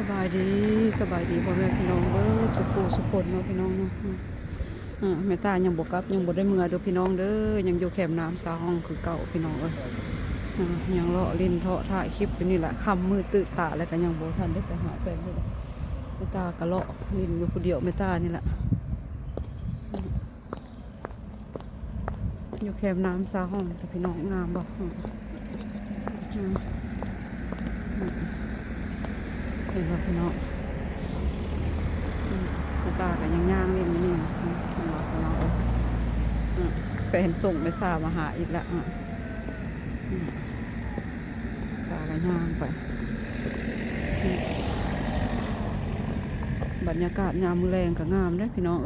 บายดีสบายดีพ่อแม่พี่น้องเด้อสุขสุขคนเนาะพี่น้องเนาะแม่ตายังบกกลับยังบ่ได้เมื่อเด้อพี่น้องเด้อยังอยู่แคมป์น้ำสาวห้องคือเก่าพี่น้องยังเลาะลิ้นเทาะถ่ายคลิปไปนี่แหละค่ำมืดตื่นตาแล้วก็ยังบ่ทันได้ไปหาแฟนเลยแม่ตาก็เลาะลิ้นอยู่คนเดียวแม่ตานี่แหละอยู่แคมป์น้ำสาวห้องแต่พี่น้องงามบ่เห็นบ่พี่น้องตาก็ยังย่างเล่นนี่น้องแฟนส่งไปสามาหาอีกแล้วตาก็ย่างไปบรรยากาศยามมื้อแรงก็งามเด้พี่น้อง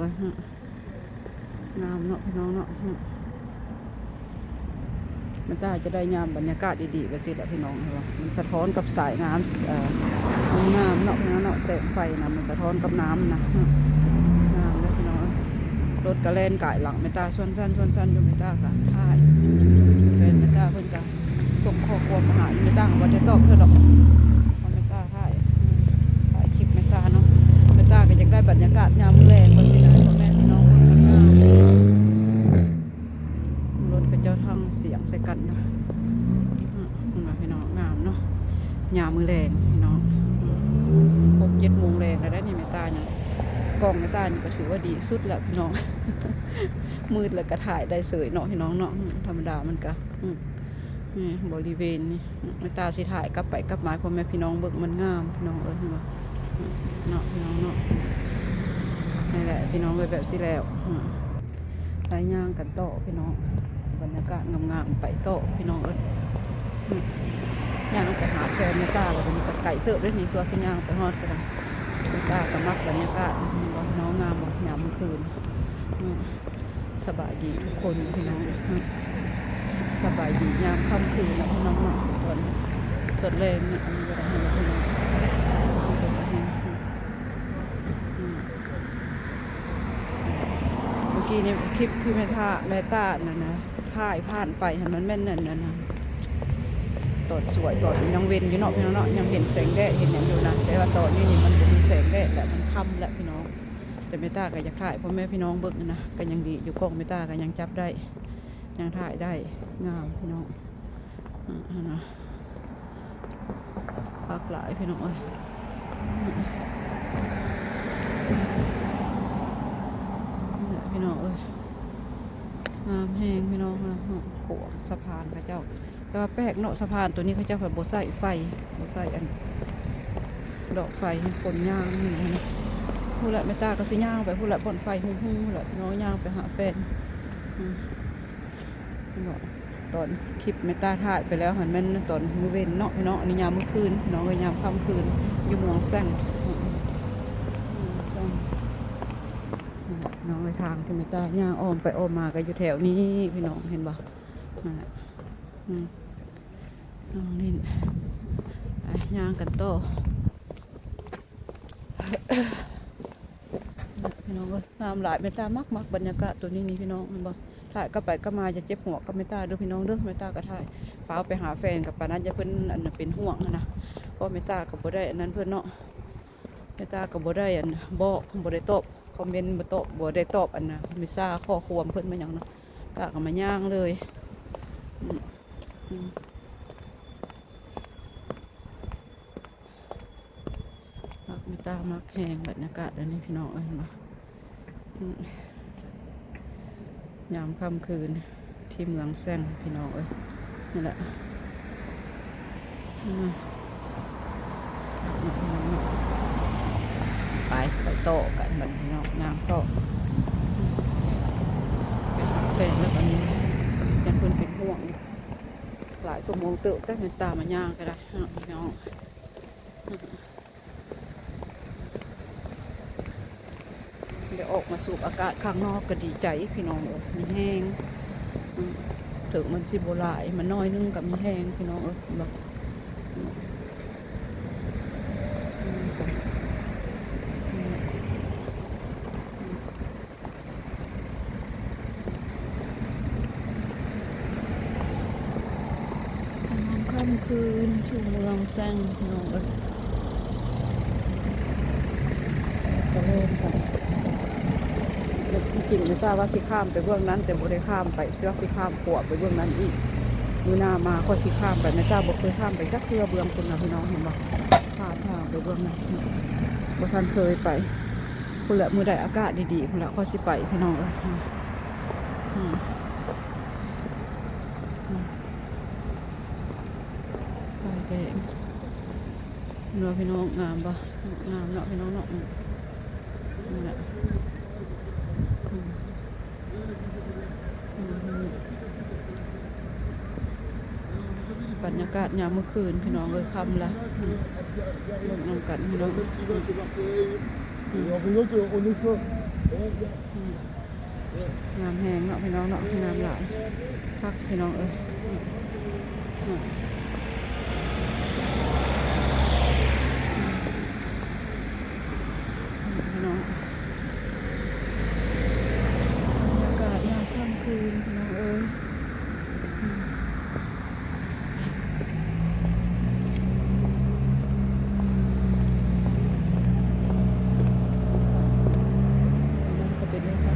งามเนาะพี่น้องเนาะมันตาจะได้ยามบรรยากาศดีๆไปสิแหละพี่น้องเหรอมันสะท้อนกับสายน้ำงามเนาะพี่น้องเนาะแสงไฟนะมันสะท้อนกับน้ำนะงามเลยพี่น้องรถกระเล่นก่ายหลังเมตาส่วนสั้นอยู่เมตากันถ่ายเป็นเมตาเพิ่นกันส่งข้อความมาหาเมตาว่าจะตอบเพื่อดอกเมตาถ่ายคลิปเมตาเนาะเมตาก็อยากได้บรรยากาศยามมื้อแรงวันที่ไหนพ่อแม่พี่น้องเพิ่นกันงามรถก็เจ้าทางเสียงใส่กันนะพี่น้องงามเนาะยามมื้อแรงพี่น้อง6-7 โมงแรงแล้วได้นี่เมตาเนี่ยกล้องเมตานี่ก็ถือว่าดีสุดแล้วพี่น้อง มืดแล้วก็ถ่ายได้สวยเนาะพี่น้องเนาะธรรมดามันก็นี่บริเวณนี่เมตาสิถ่ายกลับไปกลับมาพ่อแม่พี่น้องเบิ่งมันงามพี่น้องเนาะพี่น้องเนาะนี่แหละพี่น้องแบบสิแล้วไปย่างกันโตพี่น้องบรรยากาศงามๆไปโตพี่น้องย่างไปหาแฟนเมตาแล้วมันก็ไก่เติบด้วยนี่สัวสิย่างไปฮอดก็ได้เมตาก็มักบรรยากาศนี่บ่พี่น้องงามบ่ยามมื้อคืนสบายดีทุกคนพี่น้องสบายดียามค่ำคืนแล้วพี่น้องเนาะตอนแรงเนี่ยอันนี้ก็ได้ให้พี่น้องเมื่อกี้นี่คลิปที่แม่ตานั่นนะถ่ายผ่านไปเห็นมันแม่นนั่นนะตอนสวยตอนยังเว้นอยู่เนาะพี่น้องเนาะยังเห็นแสงแดดเห็นอย่างอยู่นะแต่ว่าตอนนี้นี่มันมีแสงแดดแหละมันค่ำแหละพี่น้องแต่เมตาก็อยากถ่ายพ่อแม่พี่น้องเบิ่งนะก็ยังดีอยู่กล้องเมตาก็ยังจับได้ยังถ่ายได้งามพี่น้องนะพักหลายพี่น้องเอ้ยพี่น้องเอ้ยงามแห้งพี่น้องนะโขงสะพานพระเจ้าแต่ว่าแปลกเนาะสะพานตัวนี้เขาเจ้าแบบโบใส่ไฟโบใส่อันดอกไฟคนย่างนี่นะผู้ละเมตาก็สิย่างไปผู้ละบนไฟหุ่งผู้ละน้อยย่างไปหาแฟนตอนคลิปเมตาถ่ายไปแล้วหันมันตอนมื้อเว้นเนาะพี่น้องอันนี้ยามมื้อคืนน้องก็ยามค่ำคืนอยู่เมืองแซงน้องไปทางที่เมตาย่างอ้อมไปอ้อมมาก็อยู่แถวนี้พี่น้องเห็นบ่นั่นแหละน้องนี่ย่างกันโตพี่น้องก็งามหลายเมตามากบรรยากาศตัวนี้นี่พี่น้องเห็นบ่ถ่ายก็ไปก็มาจะเจ็บหัวกับเมตาด้วยพี่น้องเด้อเมตาก็ถ่ายฟ้าไปหาแฟนกับปานั้นจะเพิ่นอันเป็นห่วงนะเพราะเมตากับบ่ได้อันนั้นเพิ่นเนาะเมตากับบ่ได้อันบอกบ่ได้ตอบคอมเมนต์บ่ได้ตอบอันนะมิซ่าข้อความเพิ่นมาหยังเนาะตาก็มาย่างเลยเมตามักแห้งบรรยากาศอันนี้พี่น้องเอ้ยมายามค่ำคืนที่เมืองแซงพี่น้องเอ้ยนี่แหละไปโตกันแบบพี่น้องยามโตไปหาแฟนแล้วตอนนี้ยังคนเป็นห่วงหลายชั่วโมงเติบแต่เมตามาย่างก็ได้พี่น้องเดี๋ยวออกมาสูบอากาศข้างนอกก็ดีใจพี่น้องมันแห้งถึงมันสิโบราณมันน้อยนึงกับมีแห้งพี่น้องแบบค่ำคืนชูเมืองแซงพี่น้อง ก็เล่นกันที่จริงไม่ทราบว่าสิข้ามไปเบื้องนั้นแต่บ่ได้ข้ามไปจะสิข้ามขวบไปเบื้องนั้นอีกมือหน้ามาก็สิข้ามไปไม่ทราบบ่เคยข้ามไปจักเทื่อเบื้องคุณนะพี่น้องเห็นบ่ข้ามทางไปเบื้องนั้นบ่ทันเคยไปคุณละมือใดอากาศดีๆคุณละก็สิไปพี่น้องเอ้ยไปแดงเนาะพี่น้องงามปะงามเนาะพี่น้องเนาะนี่แหละบรรยากาศยามเมื่อคืนพี่น้องเลยค่ำละเบิ่งนำกันพี่น้องงามแหงเนาะพี่น้องเนาะงามหลายคักพี่น้องเอ้ยพี่น้องบรรยากาศยามค่ำคืนพี่น้องเอ้ยก็เป็นได้สัก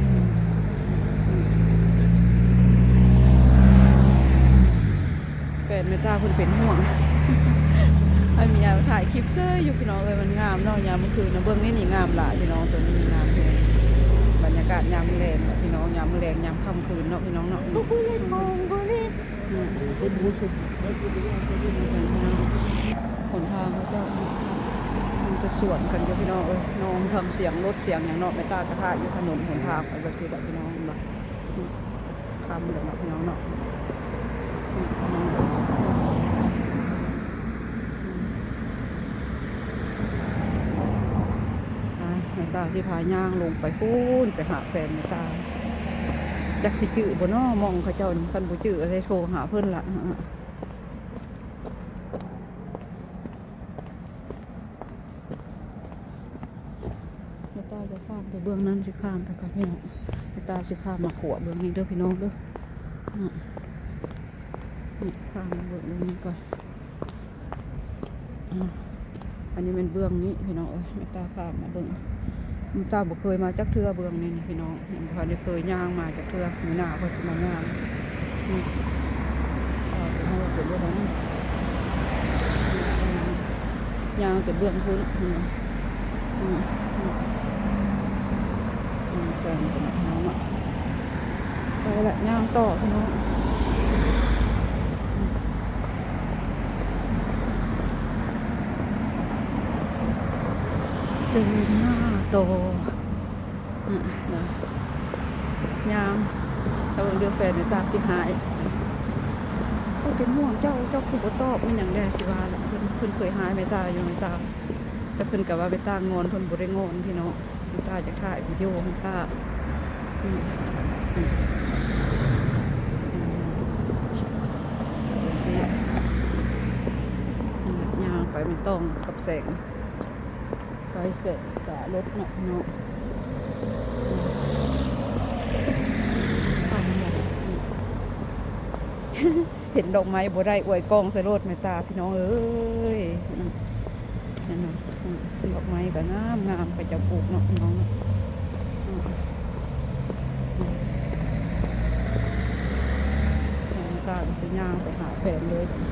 แฟนไม่ตาคนเป็นห่วงให้มียาถ่ายคลิปเสื้ออยู่พี่น้องเอ้ยมันงามเนาะยามเมื่อคืนนะเบื้องนี้นี่งามหลายพี่น้องตัวนี้งามเลยบรรยากาศยามแรงพี่น้องยามแรงยามค่ำคืนเนาะพี่น้องเนาะบุรีมองบุรีหนทางเขาเจ้ามันจะสวนกันอยู่พี่น้องเอ้ยน้องทำเสียงรถเสียงอย่างเนาะไม่ตากระทะอยู่ถนนหนทางไปแบบสิแบบพี่น้องแบบค่ำเลยเนาะพี่น้องเนาะแม่ตาสิพาย่างลงไปพูนไปหาแฟนแม่ตาจักสิจื้อบ่น้อมองเขาเจ้าคันบ่จื้ออะไรโทรหาเพิ่นละแม่ตาจะข้ามไปเบื้องนั้นสิข้ามไปกับพี่น้องแม่ตาสิข้ามมาขวบเบื้องนี้เด้อพี่น้องเด้อนี่ข้ามมาเบื้องนี้ก่อนอันนี้เป็นเบื้องนี้พี่น้องเอ้ยแม่ตาข้ามมาเบื้องมันตาบ่เคยมาจักเทื่อเบื้องนี้นี่พี่น้องมันพอได้เคยย่างมาจักเทื่อมือหน้าเขาสิมาย่างนี่เป็นห้องเป็นเรื่องนั้นย่างแต่เบื้องพุ่นใส่กันน้องอ่ะไปละย่างต่อพี่น้องเดินหน้าโตยามถ้าเรือแฟนในตาสิหายก็เป็นห่วงเจ้าคือบ่ตอบมันอย่างแรกสิว่าแหละเพิ่นเคยหายในตาอยู่ในตาแต่เพิ่นกับว่าไปตางอนเพิ่นบ่ได้งอนพี่น้องในตาจะถ่ายวิดีโอในตาสิยางไปมันต้องกับแสงไฟเสร็จกะรถเนาะเห็นดอกไม้บ่ได้อวยกองใส่รถแม่ตาพี่น้องเอ้ยนั่นเนาะดอกไม้ก็งามไปจะปลูกเนาะพี่น้องแม่ตาก็สิย่างไปหาแฟนเลยพี่น้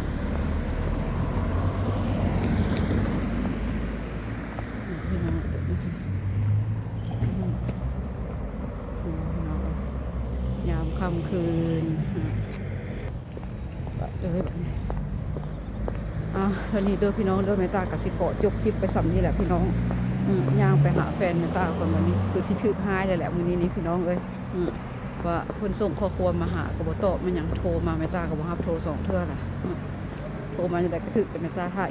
องยามค่ำคืนเลยแบบนี้วันนี้เด้อพี่น้องเด้อแม่ตากับสิขอจบคลิปไปสำนี่แหละพี่น้องย่างไปหาแฟนแม่ตาคนวันนี้คือสิถือหายเลยแหละมื้อนี้นี่พี่น้องเอ้ยว่าเพิ่นส่งข้อความมาหาก็บ่ตอบมันหยังโทรมาแม่ตาก็บ่รับโทร2 เทื่อล่ะโทรมาจังได๋ก็ถึกแต่แม่ตาถ่าย